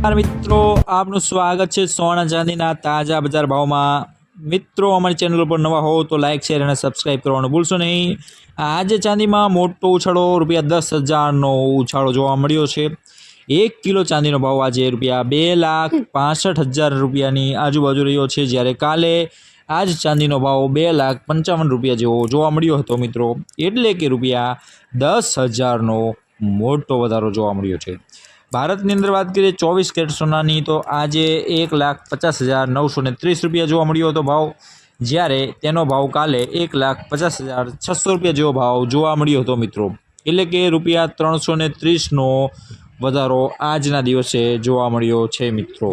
મિત્રો આપનું સ્વાગત છે સોના ચાંદીના તાજા બજાર ભાવમાં। મિત્રો અમારી ચેનલ પર નવા હો તો લાઇક શેર અને સબસ્ક્રાઇબ કરવાનું ભૂલશો નહીં। આજે ચાંદીમાં મોટો ઉછાળો ₹10,000નો ઉછાળો જોવા મળ્યો છે। 1 કિલો ચાંદીનો ભાવ આજે ₹2,65,000ની આજુબાજુ રહ્યો છે, જ્યારે કાલે આજ ચાંદીનો ભાવ ₹2,55,000 જેવો જોવા મળ્યો હતો મિત્રો, એટલે કે ₹10,000નો મોટો વધારો જોવા મળ્યો છે। ભારતની અંદર વાત કરીએ 24 કેરેટ સોનાની તો આજે ₹1,50,930 જોવા મળ્યો હતો ભાવ, જ્યારે તેનો ભાવ કાલે ₹1,50,600 જેવો ભાવ જોવા મળ્યો હતો મિત્રો, એટલે કે ₹330નો વધારો આજના દિવસે જોવા મળ્યો છે મિત્રો।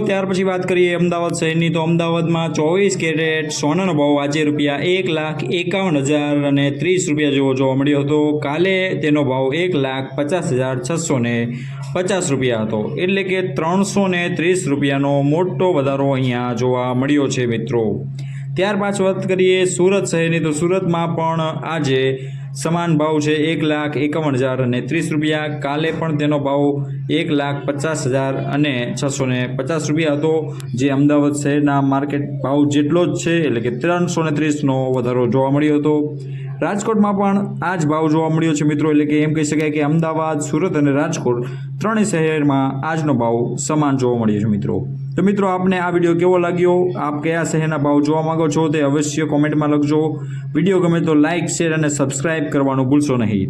ત્યાર પછી વાત કરીએ અમદાવાદ શહેરની તો અમદાવાદમાં 24 કેરેટ સોનાનો ભાવ આજે ₹1,51,030 જેવો જોવા મળ્યો હતો। કાલે તેનો ભાવ ₹1,50,650 હતો, એટલે કે ₹330નો મોટો વધારો અહીંયા જોવા મળ્યો છે મિત્રો। ત્યાર પાછળ વાત કરીએ સુરત શહેરની તો સુરતમાં પણ આજે સમાન ભાવ છે ₹1,51,030। કાલે પણ તેનો ભાવ ₹1,50,650 હતો, જે અમદાવાદ શહેરના માર્કેટ ભાવ જેટલો જ છે, એટલે કે ₹330નો વધારો જોવા મળ્યો હતો। રાજકોટમાં પણ આ જ ભાવ જોવા મળ્યો છે મિત્રો, એટલે કે એમ કહી શકાય કે અમદાવાદ, સુરત અને રાજકોટ ત્રણેય શહેરમાં આજનો ભાવ સમાન જોવા મળ્યો છે મિત્રો। તો મિત્રો આપને આ વિડીયો કેવો લાગ્યો, આપ કયા શહેરના ભાવ જોવા માંગો છો તે અવશ્ય કોમેન્ટમાં લખજો। વિડીયો ગમે તો લાઇક શેર અને સબસ્ક્રાઇબ કરવાનું ભૂલશો નહીં।